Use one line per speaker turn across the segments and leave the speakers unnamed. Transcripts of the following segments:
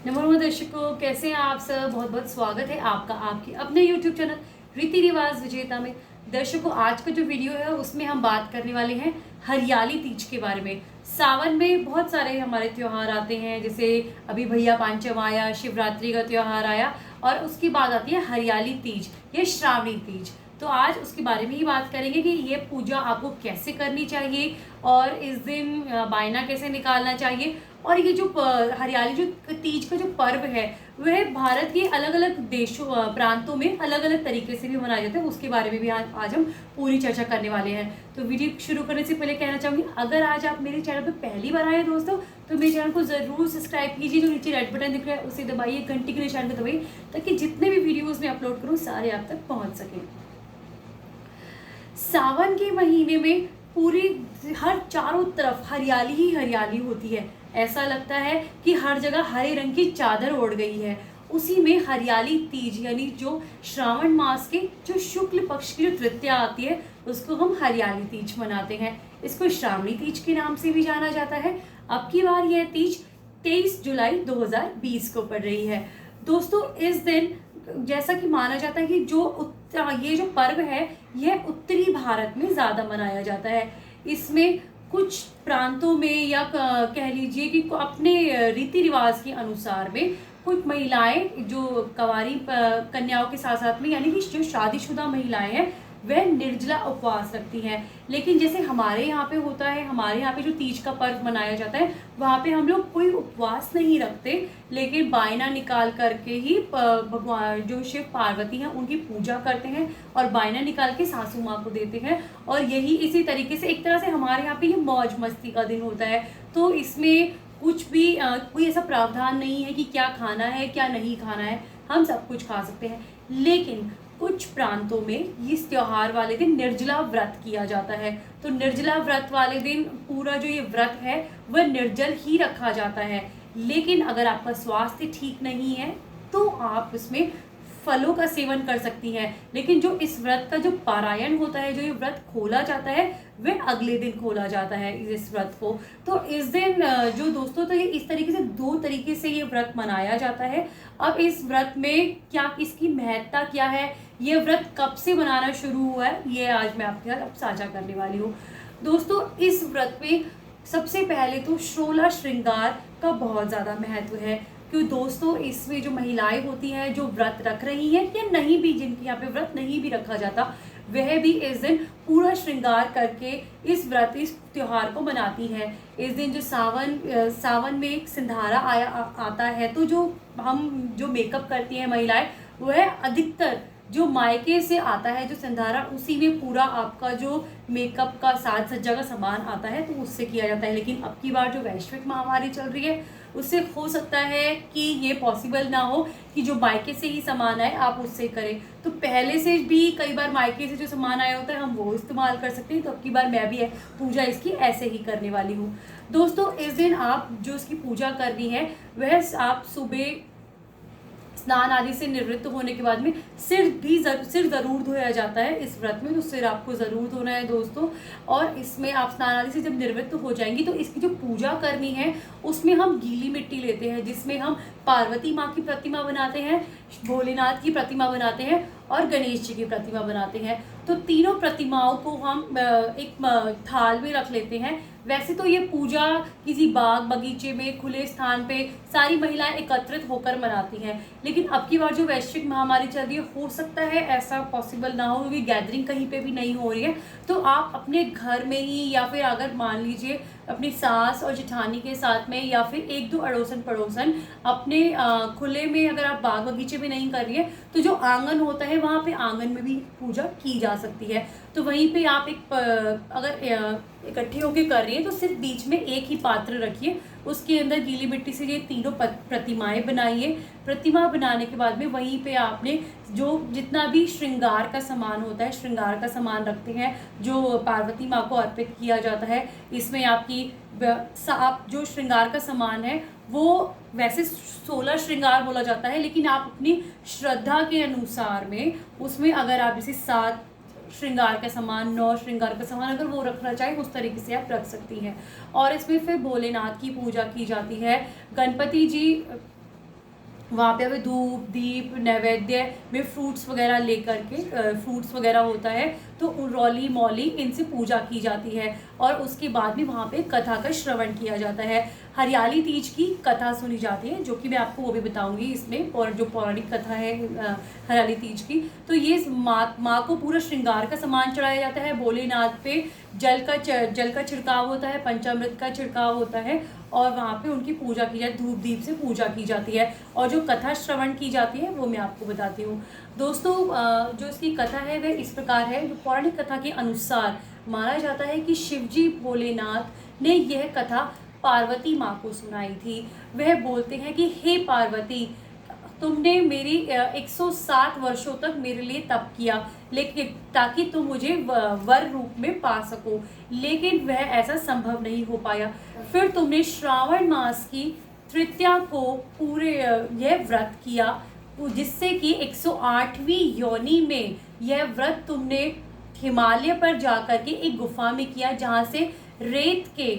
नमस्कार दर्शकों, कैसे हैं आप सब। बहुत बहुत स्वागत है आपका आपके अपने YouTube चैनल रीति रिवाज विजेता में। दर्शकों, आज का जो वीडियो है उसमें हम बात करने वाले हैं हरियाली तीज के बारे में। सावन में बहुत सारे हमारे त्योहार आते हैं, जैसे अभी भैया पांचम आया, शिवरात्रि का त्योहार आया और उसके बाद आती है हरियाली तीज या श्रावणी तीज। तो आज उसके बारे में ही बात करेंगे कि ये पूजा आपको कैसे करनी चाहिए और इस दिन बायना कैसे निकालना चाहिए। और ये जो हरियाली जो तीज का जो पर्व है वह भारत के अलग अलग देशों प्रांतों में अलग अलग तरीके से भी मनाया जाता है, उसके बारे में भी आज हम पूरी चर्चा करने वाले हैं। तो वीडियो शुरू करने से पहले कहना चाहूँगी, अगर आज आप मेरे चैनल पर पहली बार आए दोस्तों तो मेरे चैनल को ज़रूर सब्सक्राइब कीजिए। जो नीचे रेड बटन दिख रहा है उसे दबाइए, घंटी के निशान को दबाइए, ताकि जितने भी वीडियोज़ मैं अपलोड करूँ सारे आप तक पहुँच सकें। सावन के महीने में पूरी हर चारों तरफ हरियाली ही हरियाली होती है। ऐसा लगता है कि हर जगह हरे रंग की चादर ओढ़ गई है। उसी में हरियाली तीज यानी जो श्रावण मास के जो शुक्ल पक्ष की जो तृतीया आती है उसको हम हरियाली तीज मनाते हैं। इसको श्रावणी तीज के नाम से भी जाना जाता है। अब की बार यह तीज 23 जुलाई 2020 को पड़ रही है। दोस्तों, इस दिन जैसा कि माना जाता है कि ये जो पर्व है यह उत्तरी भारत में ज़्यादा मनाया जाता है। इसमें कुछ प्रांतों में या कह लीजिए कि अपने रीति रिवाज के अनुसार में कुछ महिलाएं जो कंवारी कन्याओं के साथ साथ में यानी कि जो शादीशुदा महिलाएं हैं वह निर्जला उपवास रखती हैं। लेकिन जैसे हमारे यहाँ पे होता है, हमारे यहाँ पे जो तीज का पर्व मनाया जाता है वहाँ पे हम लोग कोई उपवास नहीं रखते, लेकिन बायना निकाल करके ही भगवान जो शिव पार्वती हैं उनकी पूजा करते हैं और बायना निकाल के सासू माँ को देते हैं। और यही इसी तरीके से एक तरह से हमारे यहाँ पे ये मौज मस्ती का दिन होता है। तो इसमें कुछ भी कोई ऐसा प्रावधान नहीं है कि क्या खाना है क्या नहीं खाना है, हम सब कुछ खा सकते हैं। लेकिन कुछ प्रांतों में इस त्योहार वाले दिन निर्जला व्रत किया जाता है। तो निर्जला व्रत वाले दिन पूरा जो ये व्रत है वह निर्जल ही रखा जाता है। लेकिन अगर आपका स्वास्थ्य ठीक नहीं है तो आप इसमें फलों का सेवन कर सकती हैं। लेकिन जो इस व्रत का जो पारायण होता है, जो ये व्रत खोला जाता है वह अगले दिन खोला जाता है इस व्रत को। तो इस दिन जो दोस्तों तो ये इस तरीके से दो तरीके से ये व्रत मनाया जाता है। अब इस व्रत में क्या इसकी महत्ता क्या है, ये व्रत कब से मनाना शुरू हुआ है, ये आज मैं आपके साथ अब साझा करने वाली हूँ। दोस्तों, इस व्रत में सबसे पहले तो 16 श्रृंगार का बहुत ज़्यादा महत्व है। क्योंकि दोस्तों इसमें जो महिलाएं होती हैं जो व्रत रख रही हैं या नहीं भी, जिनके यहाँ पे व्रत नहीं भी रखा जाता, वह भी इस दिन पूरा श्रृंगार करके इस त्योहार को मनाती हैं। इस दिन जो सावन में एक सिंधारा आता है, तो जो मेकअप करती हैं महिलाएं वह अधिकतर जो मायके से आता है जो सिंधारा, उसी में पूरा आपका जो मेकअप का साज सज्जा का सामान आता है तो उससे किया जाता है। लेकिन अब की बार जो वैश्विक महामारी चल रही है उससे हो सकता है कि ये पॉसिबल ना हो कि जो मायके से ही सामान आए आप उससे करें। तो पहले से भी कई बार मायके से जो सामान आया होता है हम वो इस्तेमाल कर सकते हैं। तो अब की बार मैं भी पूजा इसकी ऐसे ही करने वाली हूँ। दोस्तों, इस दिन आप जो इसकी पूजा करनी है वह आप सुबह स्नान आदि से निवृत्त होने के बाद में सिर ज़रूर धोया जाता है इस व्रत में। तो सिर आपको ज़रूर धोना है दोस्तों। और इसमें आप स्नान आदि से जब निवृत्त हो जाएंगी तो इसकी जो पूजा करनी है उसमें हम गीली मिट्टी लेते हैं, जिसमें हम पार्वती माँ की प्रतिमा बनाते हैं, भोलेनाथ की प्रतिमा बनाते हैं और गणेश जी की प्रतिमा बनाते हैं। तो तीनों प्रतिमाओं को हम एक थाल में रख लेते हैं। वैसे तो ये पूजा किसी बाग बगीचे में खुले स्थान पे सारी महिलाएं एकत्रित होकर मनाती हैं, लेकिन अब की बार जो वैश्विक महामारी चल रही है हो सकता है ऐसा पॉसिबल ना हो, क्योंकि गैदरिंग कहीं पे भी नहीं हो रही है। तो आप अपने घर में ही या फिर अगर मान लीजिए अपनी सास और जेठानी के साथ में या फिर एक दो अड़ोसन पड़ोसन अपने खुले में, अगर आप बाग बगीचे में नहीं कर रही है तो जो आंगन होता है वहाँ पे आंगन में भी पूजा की जा सकती है। तो वहीं पे आप अगर इकट्ठे होकर कर रही है तो सिर्फ बीच में एक ही पात्र रखिए, उसके अंदर गीली मिट्टी से ये तीनों प्रतिमाएं बनाइए। प्रतिमा बनाने के बाद में वहीं पे आपने जो जितना भी श्रृंगार का सामान होता है, श्रृंगार का सामान रखते हैं जो पार्वती माँ को अर्पित किया जाता है। इसमें आपकी आप जो श्रृंगार का सामान है वो वैसे 16 श्रृंगार बोला जाता है, लेकिन आप अपनी श्रद्धा के अनुसार में उसमें अगर आप जैसे 7 श्रृंगार का सामान, 9 श्रृंगार का सामान अगर वो रखना चाहे उस तरीके से आप रख सकती हैं। और इसमें फिर भोलेनाथ की पूजा की जाती है। गणपति जी वहाँ पे हमें धूप दीप नैवेद्य में फ्रूट्स वगैरह लेकर के फ्रूट्स वगैरह होता है, तो रौली मौली इनसे पूजा की जाती है। और उसके बाद भी वहाँ पे कथा का श्रवण किया जाता है। हरियाली तीज की कथा सुनी जाती है, जो कि मैं आपको वो भी बताऊंगी इसमें, और जो पौराणिक कथा है हरियाली तीज की। तो ये माँ को पूरा श्रृंगार का सामान चढ़ाया जाता है। भोलेनाथ पे जल का छिड़काव होता है, पंचामृत का छिड़काव होता है, और वहाँ पे उनकी पूजा की जाती है, धूप दीप से पूजा की जाती है। और जो कथा श्रवण की जाती है वो मैं आपको बताती हूँ दोस्तों। जो इसकी कथा है वह इस प्रकार है। जो पौराणिक कथा के अनुसार माना जाता है कि शिवजी भोलेनाथ ने यह कथा पार्वती माँ को सुनाई थी। वह बोलते हैं कि हे पार्वती, तुमने मेरी 107 वर्षों तक मेरे लिए तप किया, लेकिन ताकि तुम मुझे वर रूप में पा सको, लेकिन वह ऐसा संभव नहीं हो पाया। फिर तुमने श्रावण मास की तृतीया को पूरे यह व्रत किया, जिससे कि 108वीं योनि में यह व्रत तुमने हिमालय पर जाकर के एक गुफा में किया, जहाँ से रेत के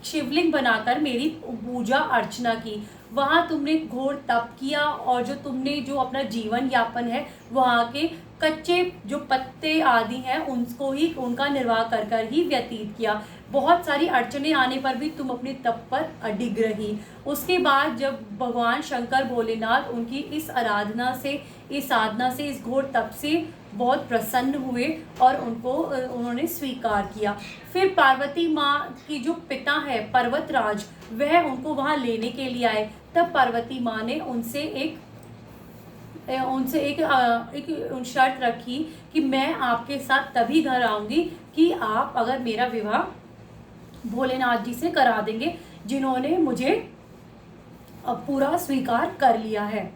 शिवलिंग बनाकर मेरी पूजा अर्चना की। वहाँ तुमने घोर तप किया, और जो तुमने जो अपना जीवन यापन है वहाँ के कच्चे जो पत्ते आदि हैं उनको ही उनका निर्वाह कर कर ही व्यतीत किया। बहुत सारी अड़चने आने पर भी तुम अपने तप पर अडिग रही। उसके बाद जब भगवान शंकर भोलेनाथ उनकी इस आराधना से, इस साधना से, इस घोर तप से बहुत प्रसन्न हुए और उन्होंने स्वीकार किया। फिर पार्वती माँ की जो पिता है पर्वतराज, वह उनको वहाँ लेने के लिए आए। तब पार्वती माँ ने उनसे एक शर्त रखी कि मैं आपके साथ तभी घर आऊँगी कि आप अगर मेरा विवाह भोलेनाथ जी से करा देंगे, जिन्होंने मुझे पूरा स्वीकार कर लिया है,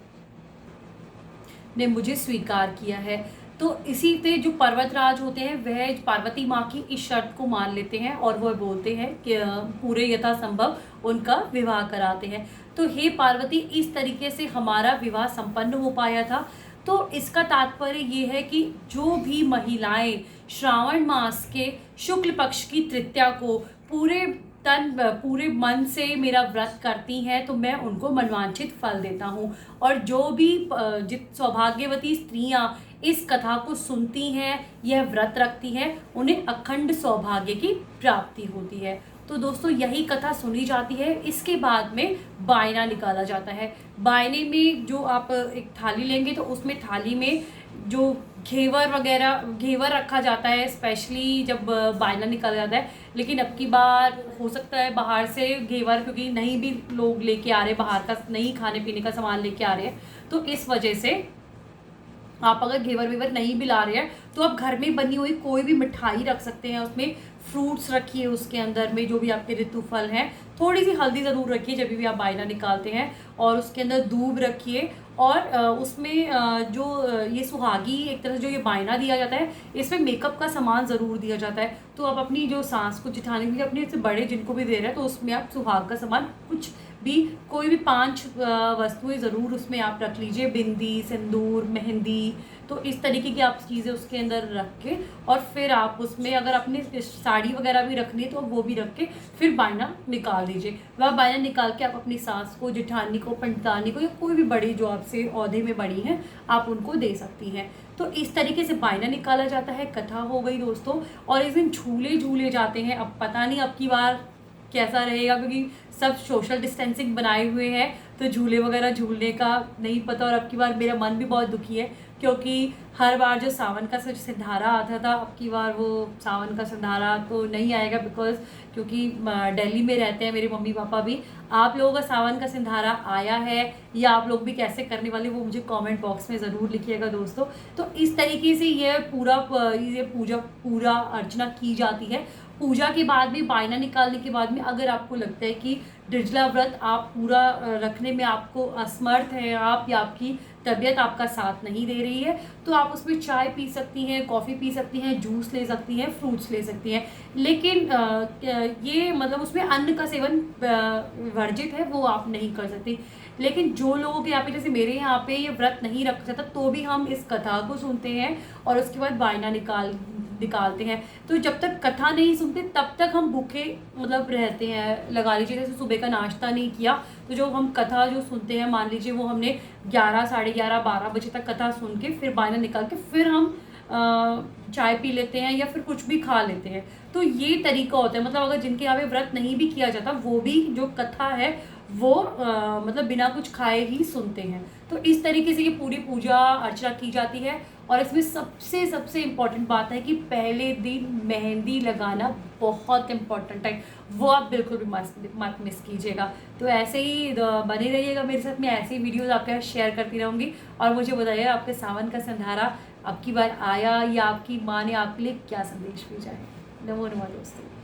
ने मुझे स्वीकार किया है। तो इसी से जो पर्वतराज होते हैं वह पार्वती माँ की इस शर्त को मान लेते हैं, और वह बोलते हैं कि पूरे यथासंभव उनका विवाह कराते हैं। तो हे पार्वती, इस तरीके से हमारा विवाह संपन्न हो पाया था। तो इसका तात्पर्य ये है कि जो भी महिलाएं श्रावण मास के शुक्ल पक्ष की तृतीया को पूरे मन से मेरा व्रत करती हैं, तो मैं उनको मनवांछित फल देता हूँ। और जो भी सौभाग्यवती स्त्रियां इस कथा को सुनती हैं, यह व्रत रखती हैं, उन्हें अखंड सौभाग्य की प्राप्ति होती है। तो दोस्तों यही कथा सुनी जाती है। इसके बाद में बायना निकाला जाता है। बायने में जो आप एक थाली लेंगे, तो उसमें थाली में जो घेवर रखा जाता है, स्पेशली जब बायना निकाला जाता है। लेकिन अब की बार हो सकता है बाहर से घेवर, क्योंकि नहीं भी लोग लेके आ रहे, बाहर का नहीं खाने पीने का सामान लेके आ रहे हैं, तो इस वजह से आप अगर घेवर नहीं भी ला रहे हैं तो आप घर में बनी हुई कोई भी मिठाई रख सकते हैं। उसमें फ्रूट्स रखिए, उसके अंदर में जो भी आपके ऋतु फल हैं, थोड़ी सी हल्दी ज़रूर रखिए जब भी आप बायना निकालते हैं, और उसके अंदर दूब रखिए। और उसमें जो ये सुहागी एक तरह से जो ये बायना दिया जाता है, इसमें मेकअप का सामान ज़रूर दिया जाता है। तो आप अपनी जो सास को जिठाने के लिए अपने से बड़े जिनको भी दे रहे हैं, तो उसमें आप सुहाग का सामान कुछ भी, कोई भी 5 वस्तुएं ज़रूर उसमें आप रख लीजिए। बिंदी, सिंदूर, मेहंदी, तो इस तरीके की आप चीज़ें उसके अंदर रख के, और फिर आप उसमें अगर अपने साड़ी वगैरह भी रखनी है तो वो भी रख के फिर बायना निकाल दीजिए। वह बायना निकाल के आप अपनी सास को, जिठानी को, पंडितानी को, या कोई भी बड़ी जो आपसे औहदे में बड़ी हैं, आप उनको दे सकती हैं। तो इस तरीके से बायना निकाला जाता है। कथा हो गई दोस्तों। और इस दिन झूले जाते हैं। अब पता नहीं अब की बार कैसा रहेगा, क्योंकि सब सोशल डिस्टेंसिंग बनाए हुए हैं, तो झूले वगैरह झूलने का नहीं पता। और अब की बार मेरा मन भी बहुत दुखी है, क्योंकि हर बार जो सावन का सिंधारा आता था, अब की बार वो सावन का सिंधारा तो नहीं आएगा, क्योंकि दिल्ली में रहते हैं मेरे मम्मी पापा भी। आप लोगों का सावन का सिंधारा आया है या आप लोग भी कैसे करने वाले, वो मुझे कमेंट बॉक्स में ज़रूर लिखिएगा दोस्तों। तो इस तरीके से ये पूरा अर्चना की जाती है। पूजा के बाद में, बायना निकालने के बाद में, अगर आपको लगता है कि निर्जला व्रत आप पूरा रखने में आपको असमर्थ है आप, या आपकी तबीयत आपका साथ नहीं दे रही है, तो आप उसमें चाय पी सकती हैं, कॉफ़ी पी सकती हैं, जूस ले सकती हैं, फ्रूट्स ले सकती हैं। लेकिन ये मतलब उसमें अन्न का सेवन वर्जित है, वो आप नहीं कर सकती। लेकिन जो लोगों के यहाँ पे, जैसे मेरे यहाँ पे ये व्रत नहीं रख सकता, तो भी हम इस कथा को सुनते हैं और उसके बाद बायना निकालते हैं। तो जब तक कथा नहीं सुनते तब तक हम भूखे मतलब रहते हैं। लगा लीजिए जैसे सुबह का नाश्ता नहीं किया तो जो हम कथा जो सुनते हैं, मान लीजिए वो हमने 11 साढ़े 11 12 बजे तक कथा सुन के फिर बायना निकाल के फिर हम चाय पी लेते हैं या फिर कुछ भी खा लेते हैं। तो ये तरीका होता है, मतलब अगर जिनके यहाँ पे व्रत नहीं भी किया जाता वो भी जो कथा है वो मतलब बिना कुछ खाए ही सुनते हैं। तो इस तरीके से ये पूरी पूजा अर्चना की जाती है। और इसमें सबसे सबसे इम्पॉर्टेंट बात है कि पहले दिन मेहंदी लगाना बहुत इम्पॉर्टेंट है, वो आप बिल्कुल भी मत मिस कीजिएगा। तो ऐसे ही बने रहिएगा मेरे साथ, मैं ऐसे ही वीडियोज़ आपके साथ शेयर करती रहूँगी। और मुझे बताइए आपके सावन का संधारा अब की बार आया या आपकी माँ ने आपके लिए क्या संदेश भेजा है। नमो नमः दोस्तों।